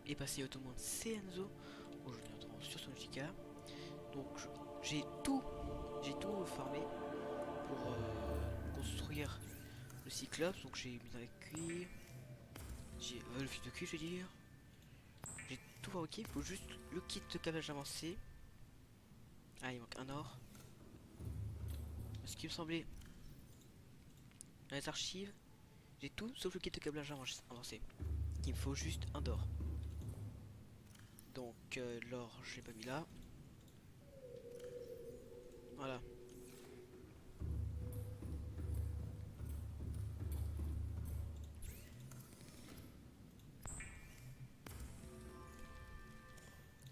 Et passé tout le monde, c'est Enzo. Aujourd'hui on retrouve sur son JK. Donc j'ai tout farmé pour construire le Cyclope. Donc j'ai mis dans la cuir, j'ai le fil de cuir je veux dire. J'ai tout fabriqué, il faut juste le kit de câblage avancé. Ah il manque un or. Ce qui me semblait dans les archives, j'ai tout sauf le kit de câblage avancé. Il me faut juste un d'or. Donc l'or je l'ai pas mis là. Voilà.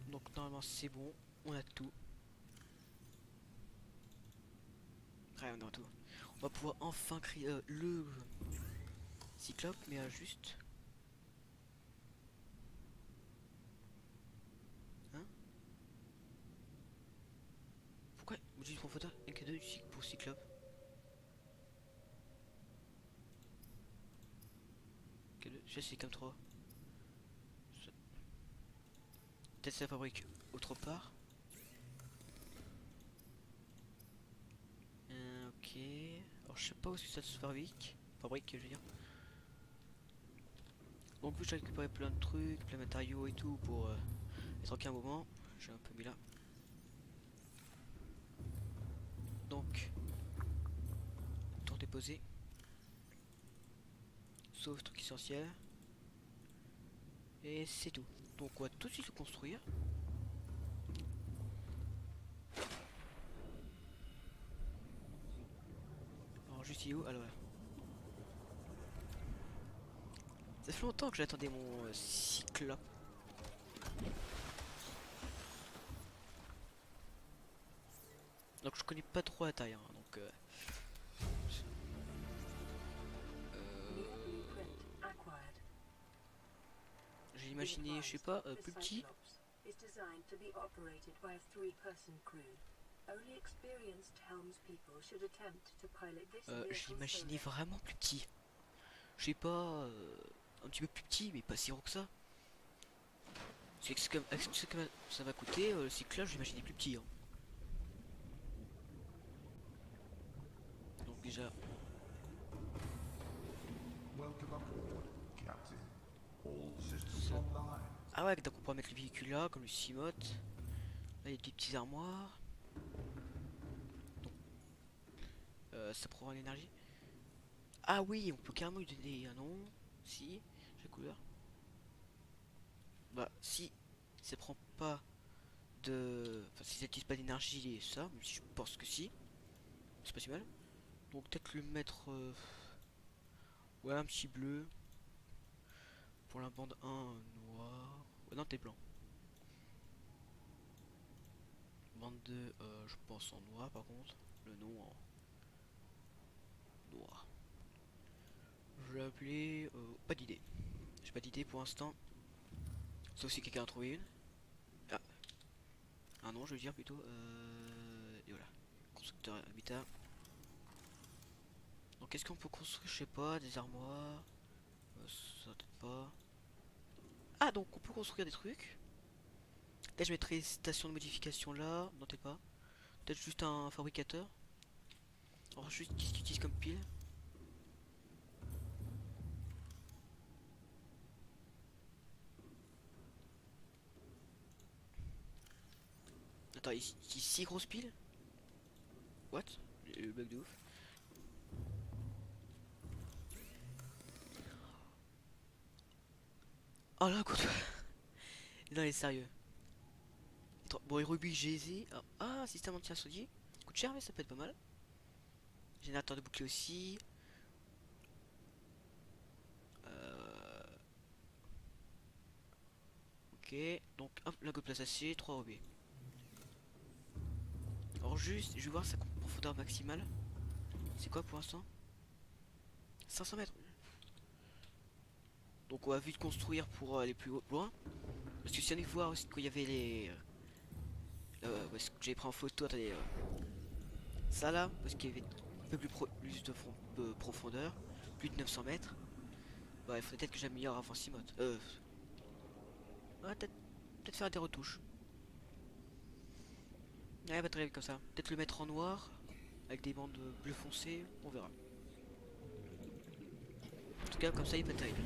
Donc normalement c'est bon, on a tout. Ouais, on a tout. On va pouvoir enfin créer le Cyclope, mais juste... Hein? Pourquoi module profondeur NK2 du cycle pour Cyclope? NK2, je sais c'est comme 3. Peut-être ça fabrique autre part. Ok. Alors je sais pas où est-ce que ça se fabrique. Fabrique, je veux dire. Donc vu que j'ai récupéré plein de trucs, plein de matériaux et tout pour être tranquille un moment, j'ai un peu mis là. Donc, tout déposé. Sauf truc essentiel. Et c'est tout. Donc on va tout de suite le construire. Alors juste il est où? Alors ouais. Ça fait longtemps que j'attendais mon Cyclope. Donc je connais pas trop la taille, hein, donc j'ai imaginé, je sais pas, plus petit. J'ai imaginé vraiment plus petit. Je sais pas, un petit peu plus petit, mais pas si gros que ça. C'est que avec ce que ça va coûter, le cyclage, j'imaginais plus petit, hein. Donc déjà, ça... Ah ouais, donc on pourra mettre le véhicule là, comme le Cimote. Là, il y a des petites armoires. Donc, ça prend l'énergie. Ah oui, on peut carrément lui donner un nom. Si, j'ai la couleur. Bah, si ça prend pas de... Enfin, si ça n'utilise pas d'énergie et ça, même si je pense que si. C'est pas si mal. Donc peut-être le mettre... Ouais, un petit bleu. Pour la bande 1, noir. Ouais, non, t'es blanc. Bande 2, je pense en noir par contre. Le nom en noir. Je vais appeler... pas d'idée. J'ai pas d'idée pour l'instant. Sauf si quelqu'un a trouvé une. Ah, un nom, je veux dire plutôt. Et voilà. Constructeur habitat. Donc est-ce qu'on peut construire, je sais pas, des armoires? Ça peut-être pas. Ah, donc on peut construire des trucs. Peut-être je mettrai station de modification là. Non, peut-être pas. Peut-être juste un fabricateur. Alors juste qu'est-ce qu'il utilise comme pile? Attends, il utilise 6 grosses piles? What? Le bug de ouf. Oh là, écoute. Non, il est sérieux. Bon, et Ruby GZ. Ah, système anti-incendie. Coûte cher, mais ça peut être pas mal. Générateur de bouclier aussi. Euh, Ok, donc hop, la go place AC, 3 OB. Alors juste, je vais voir sa profondeur maximale. C'est quoi pour l'instant? 500 mètres. Donc on va vite construire pour aller plus loin. Parce que si on est voir aussi quand il y avait les... parce que j'avais pris en photo, attendez. Ça là, parce qu'il y avait un peu plus de profondeur. Plus de 900 mètres. Bah il faudrait peut-être que j'améliore avant 6 modes. Ouais, peut-être faire des retouches. Ouais, pas très bien comme ça. Peut-être le mettre en noir, avec des bandes bleu foncé, on verra. En tout cas, comme ça, il est pas terrible.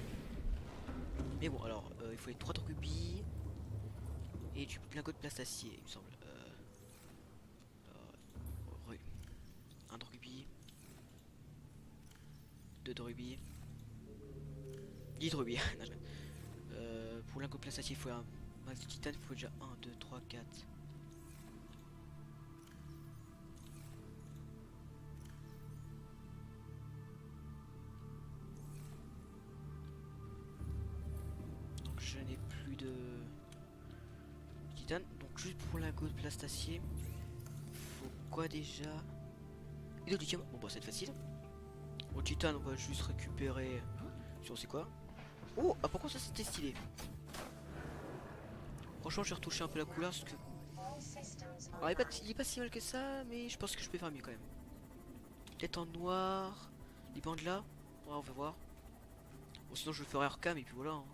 Mais bon, alors, il faut les 3 rubis et du lingot de plastacier, il me semble. Rue. Un de rubis, 2 de rubis, 10 de rubis. Non, pour lingot de plastacier, il faut un max de titane, il faut déjà 1, 2, 3, 4. Donc je n'ai plus de titane. Donc juste pour lingot de plastacier, faut quoi déjà? Et de lithium. Bon bah c'est facile. Au titane, on va juste récupérer. Si on sait quoi. Oh, ah pourquoi ça c'était stylé. Franchement, j'ai retouché un peu la couleur parce que. Alors, il est pas si mal que ça, mais je pense que je peux faire mieux quand même. Peut-être en noir. Les bandes là. Ouais, on va voir. Bon, sinon je le ferai hors cam et puis voilà, hein.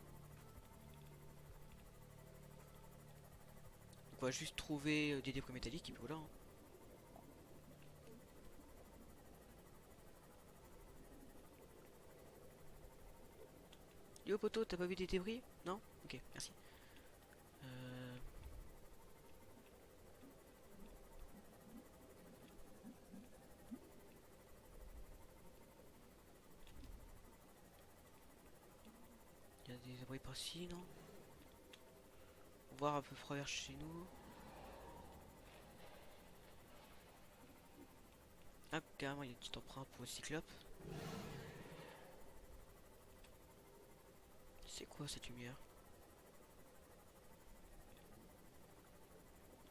Donc on va juste trouver des débris métalliques et puis voilà, hein. Yo poto, t'as pas vu des débris? Non? Ok, merci. Euh... Il y a des débris par-ci, non? On va voir un peu près vers chez nous. Ah, carrément, il y a une petite empreinte pour le cyclope. C'est quoi cette lumière?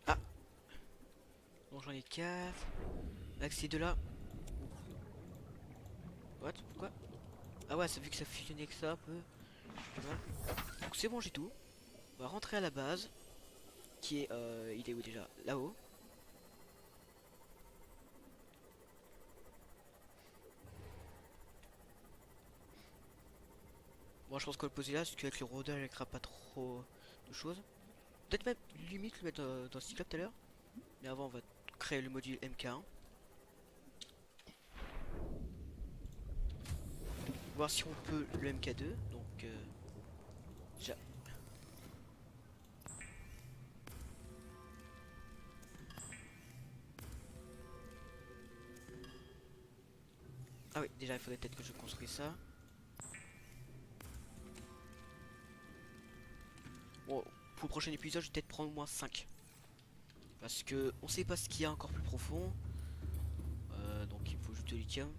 Ah! Bon, j'en ai 4. Avec ces deux-là. What? Pourquoi? Ah ouais, ça vu que ça fusionnait que ça un peu. Pas mal. Donc c'est bon, j'ai tout. On va rentrer à la base. Qui est... il est où déjà? Là-haut. Bon, je pense qu'on va le poser là, parce qu'avec le rôdeur, il ne pas trop de choses. Peut-être même limite le mettre dans le cyclope tout à l'heure. Mais avant, on va créer le module MK1. Voir si on peut le MK2. Donc, déjà. Ah oui, déjà, il faudrait peut-être que je construise ça. Bon, pour le prochain épisode, je vais peut-être prendre au moins 5. Parce que on sait pas ce qu'il y a encore plus profond. Donc, il faut juste du lithium.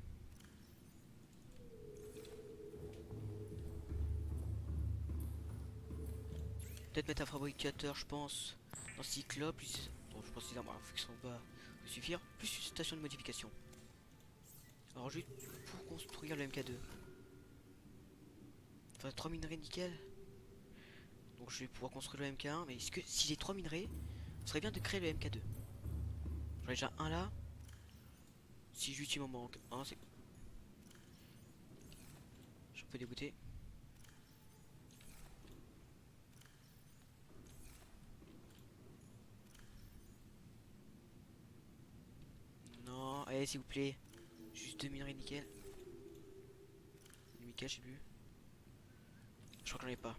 Peut-être mettre un fabricateur, je pense, dans Cyclope. Bon, je pense que les armoires fixes en bas peut suffire. Plus une station de modification. Alors, juste pour construire le MK2. Enfin, 3 minerais nickel. Donc, je vais pouvoir construire le MK1. Mais est-ce que si j'ai 3 minerais, ce serait bien de créer le MK2. J'en ai déjà un là. Si juste il m'en manque un, c'est. Je suis un peu dégoûté. Non, allez, s'il vous plaît. Juste 2 minerais nickel. Nickel, je sais plus. Je crois que j'en ai pas.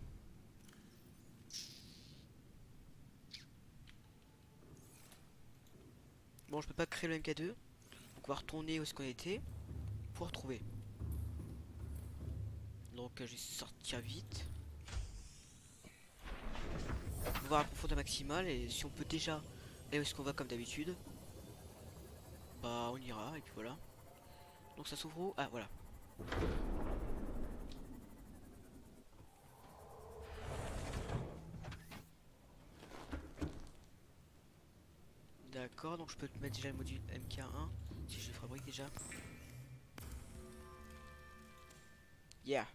Bon, je peux pas créer le MK2. Donc, on va retourner où est-ce qu'on était pour retrouver. Donc, je vais sortir vite. On va voir la profondeur maximale et si on peut déjà aller où est-ce qu'on va comme d'habitude, bah on ira et puis voilà. Donc ça s'ouvre où? Ah voilà. D'accord, donc je peux te mettre déjà le module MK1 si je le fabrique déjà. Yeah.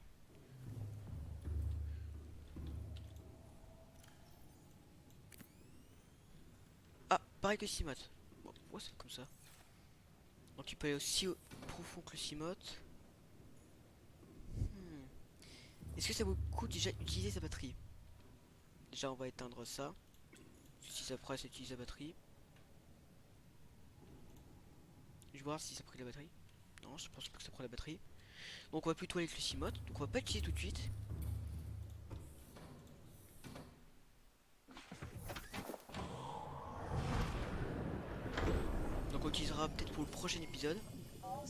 Ah, pareil que Cimote. Bon, pourquoi c'est comme ça? Donc tu peux aller aussi profond que le Cimote. Est-ce que ça vaut le coup déjà utiliser sa batterie? Déjà, on va éteindre ça. Si ça presse, ça utilise la batterie. Je vais voir si ça a pris la batterie. Non, je pense pas que ça prend la batterie. Donc on va plutôt aller avec le Cimote. Donc on va pas l'utiliser tout de suite. Donc on l'utilisera peut-être pour le prochain épisode. En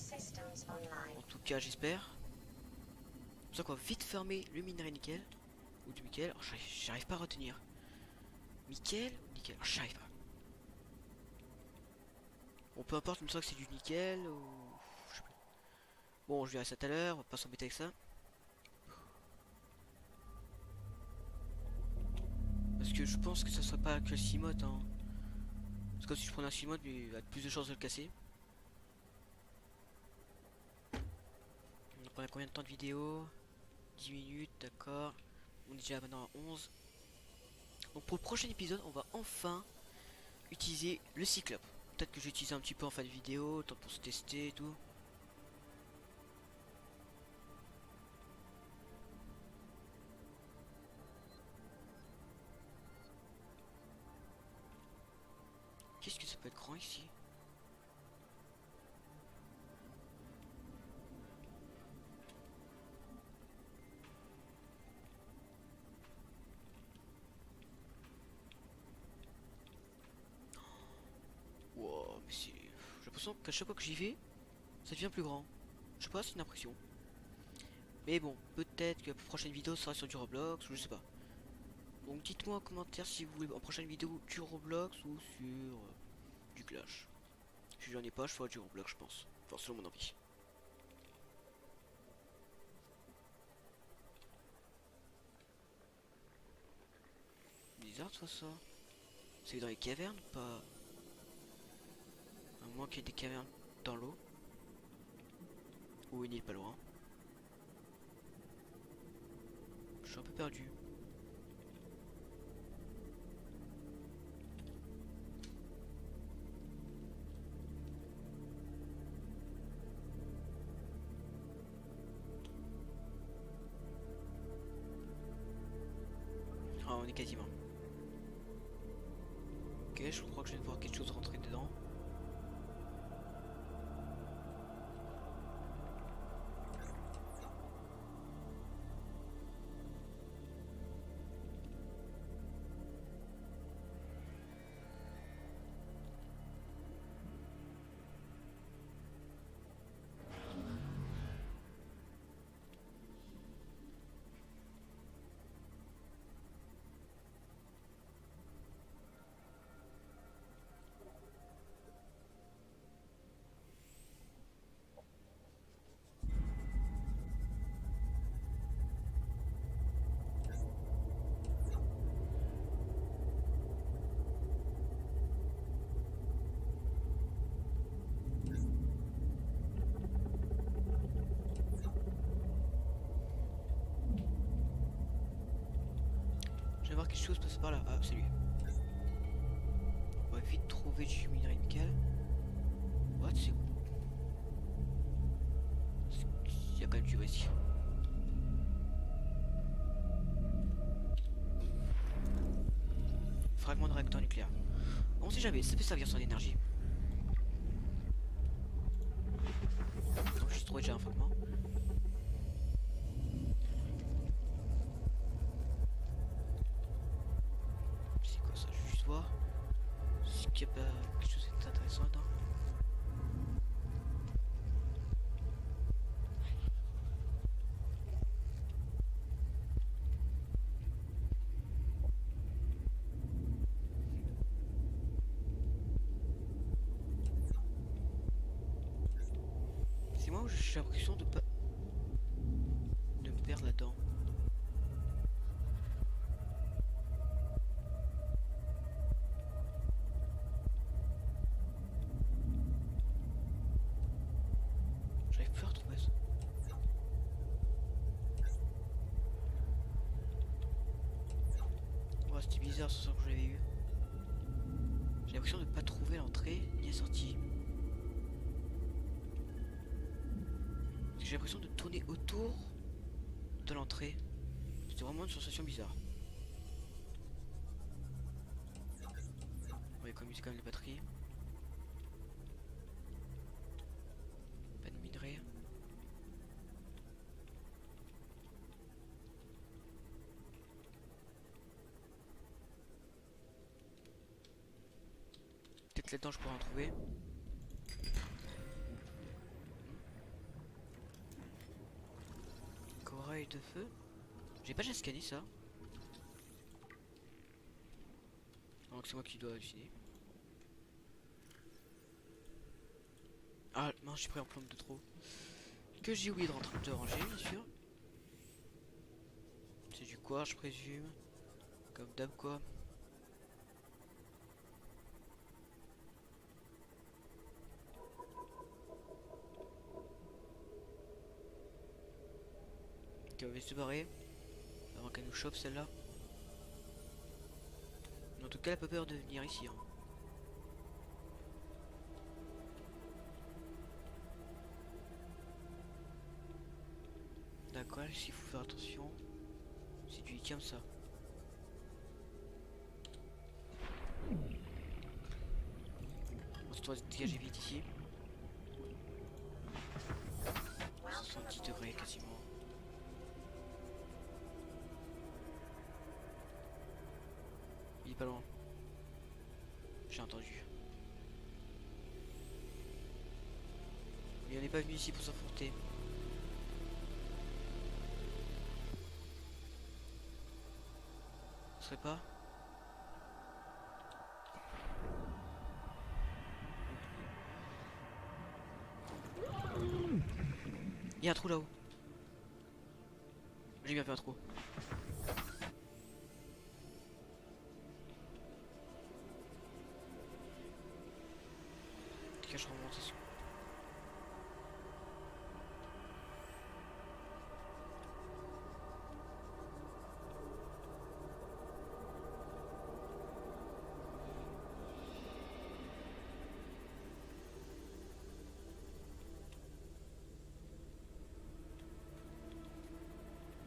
tout cas, j'espère. C'est pour ça qu'on va vite fermer le minerai nickel. Ou du nickel. Oh, j'arrive pas à retenir. Nickel ou nickel? Oh, j'arrive pas. Bon, peu importe, une fois que c'est du nickel ou... je sais plus. Bon, je verrai ça tout à l'heure, on va pas s'embêter avec ça. Parce que je pense que ça serait pas que le Cimote, hein. Parce que si je prenais un Cimote, il a plus de chances de le casser. Donc on a combien de temps de vidéo? 10 minutes, d'accord. On est déjà maintenant à 11. Donc pour le prochain épisode, on va enfin utiliser le Cyclope. Peut-être que je vais utiliser un petit peu en fin de vidéo, tant pour se tester et tout. Qu'est-ce que ça peut être grand ici? Wow, mais c'est... J'ai l'impression qu'à chaque fois que j'y vais, ça devient plus grand. Je sais pas, c'est une impression. Mais bon, peut-être que la prochaine vidéo sera sur du Roblox, ou je sais pas. Donc dites-moi en commentaire si vous voulez en prochaine vidéo du Roblox ou sur du Clash. Si j'en ai pas, je ferai du Roblox, je pense. Enfin, selon mon envie. Bizarre de faire ça. C'est dans les cavernes ou pas? À moins qu'il y ait des cavernes dans l'eau. Ou une île pas loin. Je suis un peu perdu. Ah, on est quasiment. Ok, je crois que je viens de voir quelque chose rentrer dedans. Je vais voir quelque chose passer par là. Ah, c'est lui. On va vite trouver du minerai nickel. What, c'est où? Il y a quand même du ici. Fragment de réacteur nucléaire. On sait jamais, ça peut servir son énergie. Donc j'ai trouvé déjà un fragment. C'est quoi ça? Je vais juste voir. Est-ce qu'il y a pas quelque chose d'intéressant dedans? C'est moi où j'ai l'impression de pas... de me perdre là-dedans. J'arrive plus à retrouver ça. Ouais, c'était bizarre ce sens que j'avais eu. J'ai l'impression de pas trouver l'entrée ni la sortie. J'ai l'impression de tourner autour de l'entrée. C'était vraiment une sensation bizarre. économiser quand même les batteries. Pas de minerai. Peut-être là-dedans je pourrais en trouver. Corail de feu. J'ai pas déjà scanné ça. Donc c'est moi qui dois halluciner. Ah mince, j'ai pris un plomb de trop. Que j'ai oublié de ranger, bien sûr. C'est du quartz, je présume. Comme d'hab, quoi. Ok, on va se barrer. Avant qu'elle nous chope celle-là. En tout cas, elle a pas peur de venir ici. Hein. D'accord, il faut faire attention. C'est du lithium ça. On doit se dégager vite ici. 70 degrés quasiment. Il est pas loin. J'ai entendu. Mais on n'est pas venu ici pour s'affronter. Ce serait pas? Il y a un trou là-haut. J'ai bien fait un trou. Cache remontation.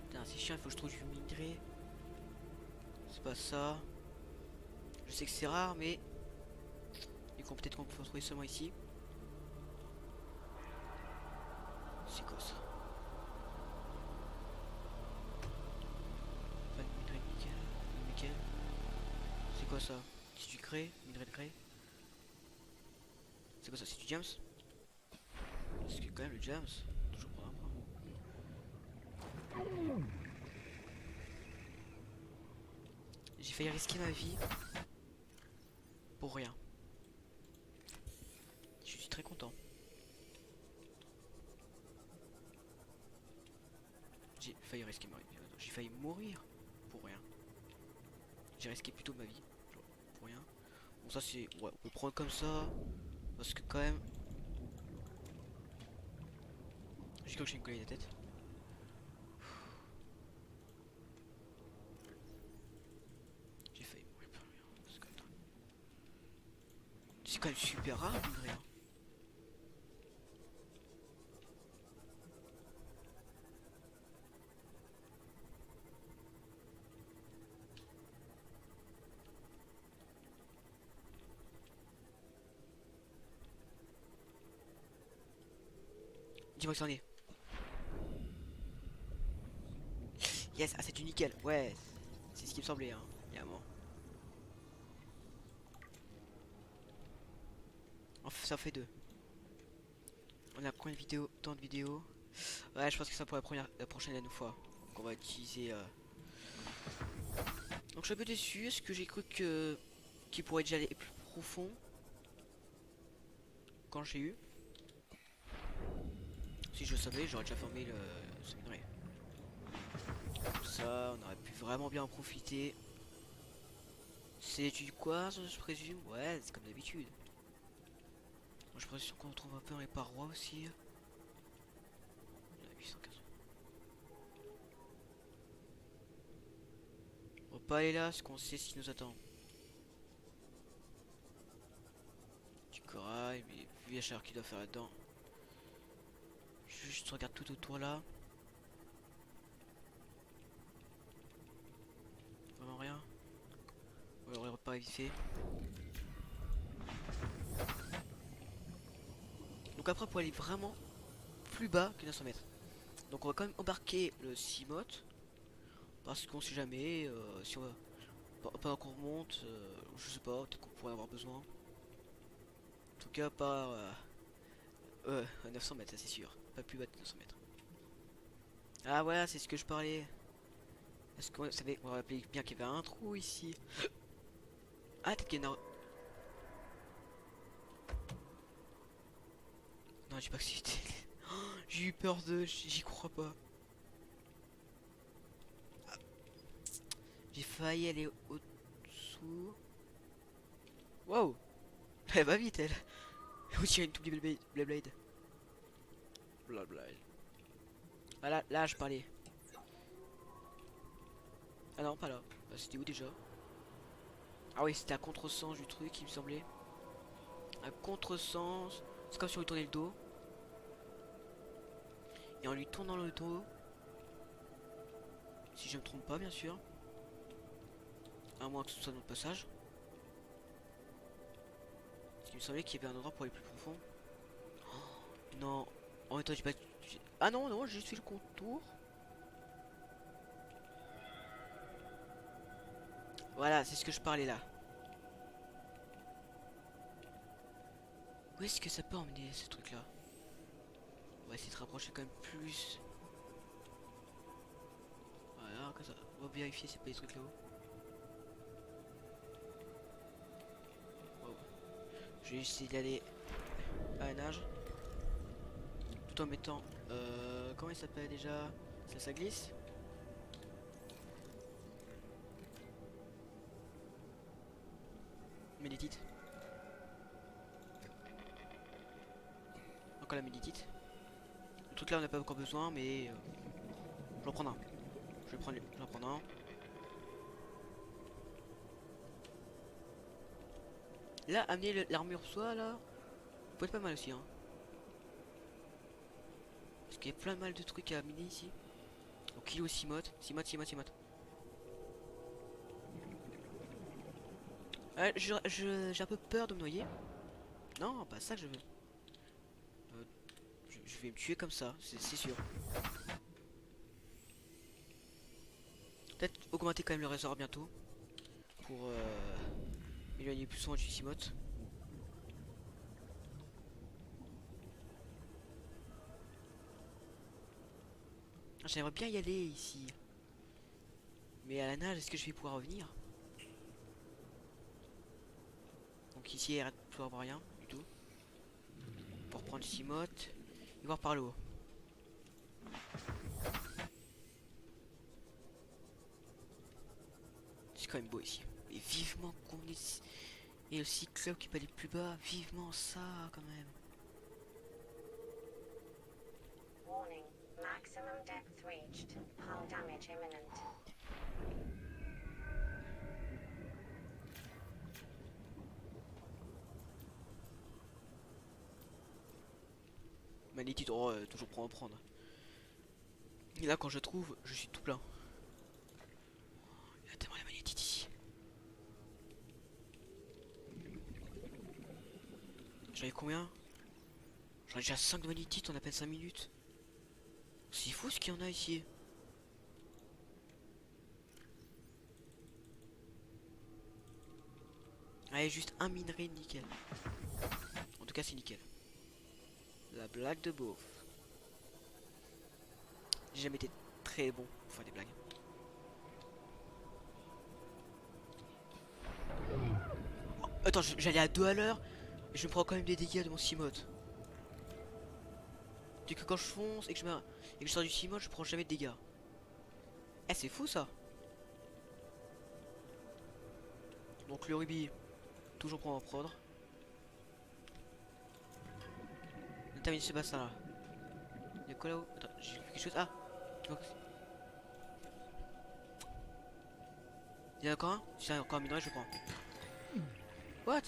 Putain, c'est chiant, il faut que je trouve du minerai. C'est pas ça. Je sais que c'est rare, mais peut-être qu'on peut trouver seulement ici. C'est quoi ça? Pas de minerai de nickel. Nickel. C'est quoi ça? C'est du grès? Minerai de grès? C'est quoi ça? C'est du diams? Parce que quand même le diams, toujours pas un point. J'ai failli risquer ma vie pour rien. Je suis très content. J'ai failli risquer ma vie. J'ai failli mourir pour rien. J'ai risqué plutôt ma vie. Genre, pour rien. Bon ça c'est... Ouais, on peut prendre comme ça. Parce que quand même... J'ai cru que j'ai une collée de tête. J'ai failli mourir pour rien. C'est quand même super rare, mine de rien. Dis-moi que c'en est. Yes, ah c'est du nickel, ouais. C'est ce qui me semblait, hein. Il y a un moment. Ça fait deux. On a combien de vidéos? Tant de vidéos. Ouais, je pense que ça pour la prochaine fois. Donc on va utiliser... Donc je suis un peu déçu, est-ce que j'ai cru que... qu'il pourrait déjà aller plus profond. Quand j'ai eu. Si je le savais, j'aurais déjà fermé le séminaire. Comme ça, on aurait pu vraiment bien en profiter. C'est du quartz, je présume. Ouais, c'est comme d'habitude. Je présume qu'on retrouve un peu dans les parois aussi. On a 815. On va pas aller là, parce qu'on sait ce qui nous attend. Du corail, mais vu la chaleur qu'il doit faire là-dedans. Je juste regarde tout autour là. Vraiment rien. On va le repas vite fait. Donc après pour aller vraiment plus bas que 900 mètres. Donc on va quand même embarquer le Cimote. Parce qu'on sait jamais si on va... Pendant qu'on remonte, je sais pas, peut-être qu'on pourrait avoir besoin. En tout cas pas à 900 mètres, ça c'est sûr. Pas plus bas de 900 mètres. Ah voilà, c'est ce que je parlais. Est-ce qu'on savait, on rappelait bien qu'il y avait un trou ici. Ah, peut-être qu'il y en a... Non, j'ai pas que c'était... J'ai eu peur de... J'y crois pas. Ah, j'ai failli aller au-dessous. Waouh. Elle va vite, elle. On tire une toute petite Blade. Blade. Ah là, je parlais. Ah non, pas là. Bah, c'était où déjà? Ah oui, c'était à contresens du truc, il me semblait. À contresens. C'est comme si on lui tournait le dos. Et en lui tournant le dos. Si je me trompe pas, bien sûr. À moins que ce soit notre passage. Parce qu'il me semblait qu'il y avait un endroit pour aller plus profond. Oh, non. En même temps, j'ai pas... Ah non, non, j'ai juste fait le contour. Voilà, c'est ce que je parlais là. Où est-ce que ça peut emmener ce truc là? On va essayer de se rapprocher quand même plus. Voilà, comme ça. On va vérifier c'est pas des trucs là-haut. Wow. Je vais essayer d'aller à la nage. Tout en mettant... comment il s'appelle déjà? Ça glisse. Méditite. Encore la méditite. Le truc là on n'a pas encore besoin mais... j'en prends un. J'en prends un. Là, amener l'armure soie là, peut être pas mal aussi hein. Parce qu'il y a plein de mal de trucs à amener ici. Donc kilo Cimote. J'ai un peu peur de me noyer. Non, pas ça que je veux. Je vais me tuer comme ça, c'est sûr. Peut-être augmenter quand même le réservoir bientôt. Pour m'éloigner plus souvent du Cimote. J'aimerais bien y aller ici. Mais à la nage, est-ce que je vais pouvoir revenir? Donc ici, il arrête de pouvoir voir rien du tout. Pour prendre le Cimote et voir par le haut. C'est quand même beau ici. Et vivement qu'on est... Et le cyclope qui peut aller plus bas. Vivement ça, quand même. Warning. Maximum depth reached. Hull damage imminent. Magnétite, oh, toujours pour en prendre. Et là, quand je trouve, je suis tout plein. Il y a tellement la magnétite ici. J'en ai combien? J'en ai déjà 5 de magnétite en à peine 5 minutes. C'est fou ce qu'il y en a ici. Allez, juste un minerai, nickel. En tout cas, c'est nickel. La blague de beauf. J'ai jamais été très bon pour faire des blagues. Oh, attends, j'allais à 2 à l'heure. Et je me prends quand même des dégâts de mon Cimote. Du coup, quand je fonce et que je sors du Cimote, je prends jamais de dégâts. Eh, c'est fou ça. Donc le rubis, toujours pour en prendre. On termine ce bassin là. Il y a quoi là-haut? Attends, j'ai vu quelque chose. Ah, il y en a encore un? Si il y a encore un minerai, je prends. What?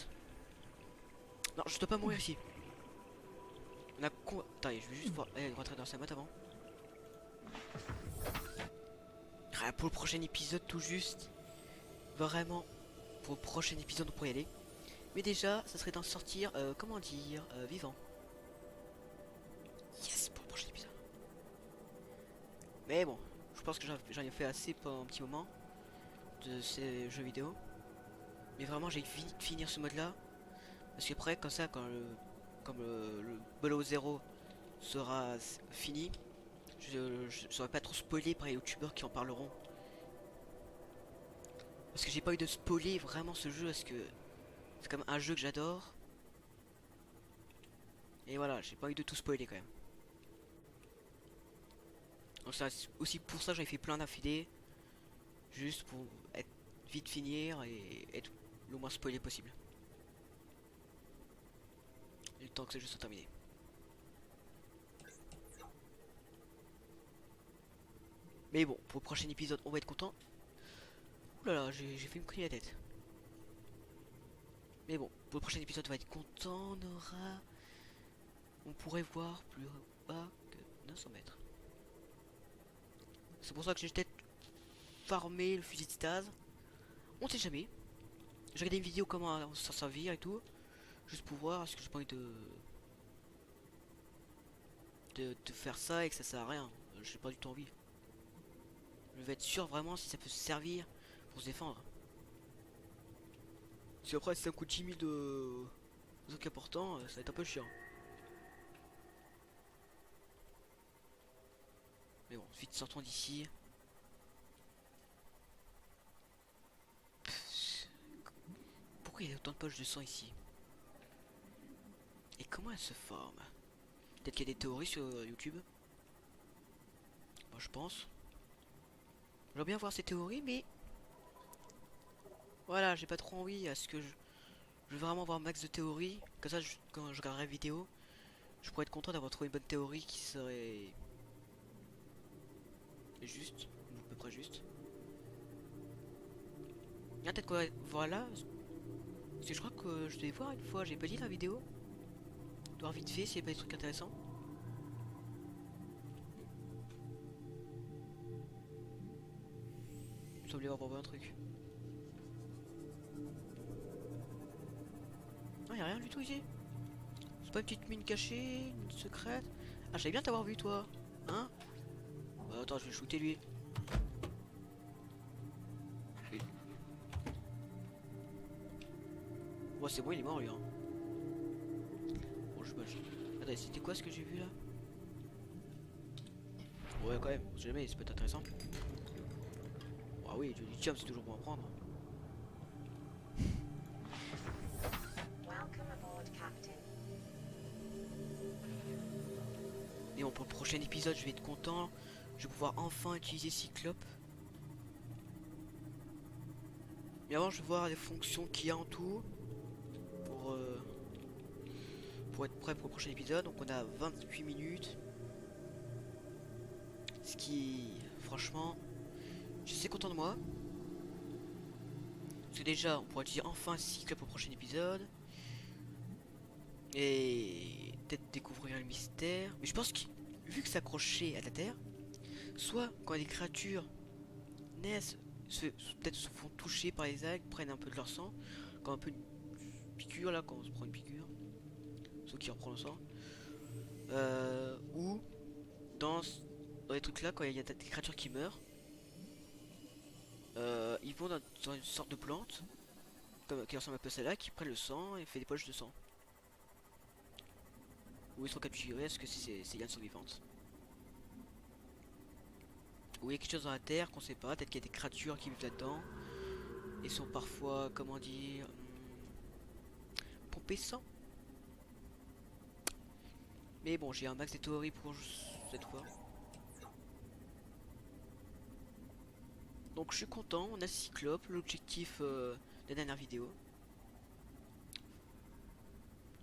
Non, je dois pas mourir ici. On a con... Attends, je vais juste voir... rentrer dans sa motte avant. Ah, pour le prochain épisode, tout juste. Vraiment, pour le prochain épisode, on pourrait y aller. Mais déjà, ça serait d'en sortir, comment dire, vivant. Mais bon, je pense que j'en ai fait assez pendant un petit moment de ces jeux vidéo. Mais vraiment, j'ai vite de finir ce mode-là. Parce qu'après, comme ça, comme le Below Zero sera fini, je saurais pas trop spoiler par les youtubeurs qui en parleront. Parce que j'ai pas eu de spoiler vraiment ce jeu, parce que c'est comme un jeu que j'adore. Et voilà, j'ai pas eu de tout spoiler quand même. Donc c'est aussi pour ça que j'avais fait plein d'affilés. Juste pour être vite finir et être le moins spoilé possible. Le temps que ce jeu soit terminé. Mais bon, pour le prochain épisode, on va être content. Ouh là là, j'ai fait une cogner la tête. Mais bon, pour le prochain épisode, on va être content. On pourrait voir plus bas que 900 mètres. C'est pour ça que j'ai peut-être farmé le fusil de stase. On sait jamais. J'ai regardé une vidéo comment s'en servir et tout. Juste pour voir, parce que j'ai pas envie de faire ça et que ça sert à rien. J'ai pas du tout envie. Je vais être sûr vraiment si ça peut se servir pour se défendre. Si après si ça coûte 10 000 de trucs importants, ça va être un peu chiant. Mais bon, vite sortons d'ici. Pourquoi il y a autant de poches de sang ici? Et comment elles se forment? Peut-être qu'il y a des théories sur YouTube. Moi je pense. J'aimerais bien voir ces théories, mais voilà, j'ai pas trop envie à ce que je veux vraiment voir max de théories. Comme ça, quand je regarderai la vidéo, je pourrais être content d'avoir trouvé une bonne théorie qui serait juste, ou à peu près juste. Ah, peut-être quoi, voilà. Parce que je crois que je devais voir une fois, j'ai pas dit la vidéo. Voir vite fait s'il n'y a pas des trucs intéressants. Il me semblait avoir voir un truc. Non, y'a rien du tout ici. C'est pas une petite mine cachée, une secrète. Ah, j'allais bien t'avoir vu toi. Hein? Bah, attends, je vais shooter lui. Ouais, c'est bon, il est mort lui. Hein. Bon, je bâche. Attends, c'était quoi ce que j'ai vu là? Ouais, quand même, on sait jamais, ça peut être intéressant. Ah oui, du lithium, c'est toujours bon à prendre. Welcome aboard, Captain. Et bon, pour le prochain épisode, je vais être content. Je vais pouvoir enfin utiliser Cyclope. Mais avant, je vais voir les fonctions qu'il y a en tout. Pour être prêt pour le prochain épisode. Donc on a 28 minutes. Ce qui, franchement, je suis content de moi. Parce que déjà, on pourra utiliser enfin Cyclope au prochain épisode. Et peut-être découvrir le mystère. Mais je pense que, vu que c'est accroché à la terre, soit quand les créatures naissent, peut-être se font toucher par les algues, prennent un peu de leur sang, quand un peu une piqûre là, quand on se prend une piqûre, ceux qui reprend le sang, ou dans les trucs là, quand il y a des créatures qui meurent, ils vont dans une sorte de plante, qui ressemble un peu à celle-là, qui prennent le sang et fait des poches de sang. Ou ils sont capturés, est-ce que ces lianes sont vivantes? Ou il y a quelque chose dans la terre qu'on sait pas, peut-être qu'il y a des créatures qui vivent là-dedans, et sont parfois, comment dire, pompées sang. Mais bon, j'ai un max de théories pour cette fois. Donc je suis content, on a Cyclope, l'objectif de la dernière vidéo.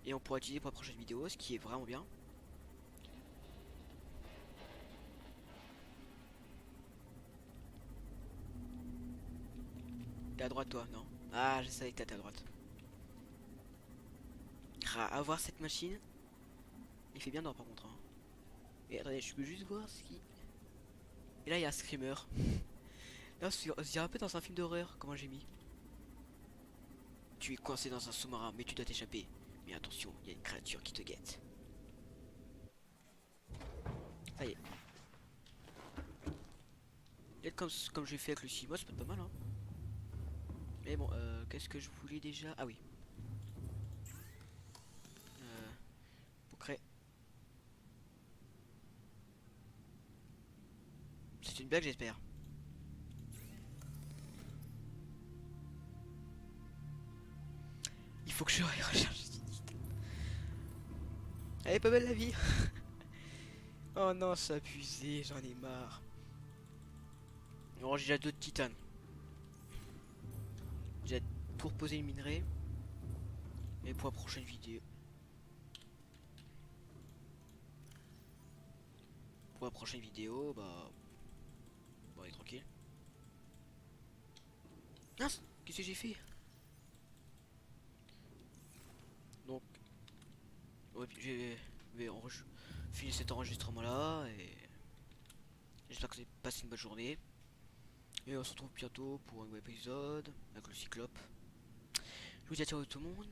Et on pourra utiliser pour la prochaine vidéo, ce qui est vraiment bien. T'es à droite toi, non? Ah, je savais que t'étais à droite. Ah, à voir cette machine. Il fait bien d'or par contre. Hein. Et attendez, je peux juste voir ce qui... Et là il y a un screamer. Là on se dirait un peu dans un film d'horreur, comment j'ai mis. Tu es coincé dans un sous-marin, mais tu dois t'échapper. Mais attention, il y a une créature qui te guette. Ça y est. Peut-être comme j'ai fait avec le Cimo, ça peut être pas mal, hein. Mais bon, qu'est-ce que je voulais déjà? Ah oui. Euh, pour créer. C'est une blague, j'espère. Il faut que je recherche. Elle est pas belle la vie. Oh non, c'est abusé, j'en ai marre. Non, j'ai déjà 2 titanes. J'ai tout reposé le minerai. Et pour la prochaine vidéo. Pour la prochaine vidéo, bah. Bon, allez, tranquille. Mince, qu'est-ce que j'ai fait? Donc, ouais, finir cet enregistrement là. Et j'espère que vous avez passé une bonne journée. Et on se retrouve bientôt pour un nouvel épisode avec le Cyclope. Je vous dis à ciao tout le monde.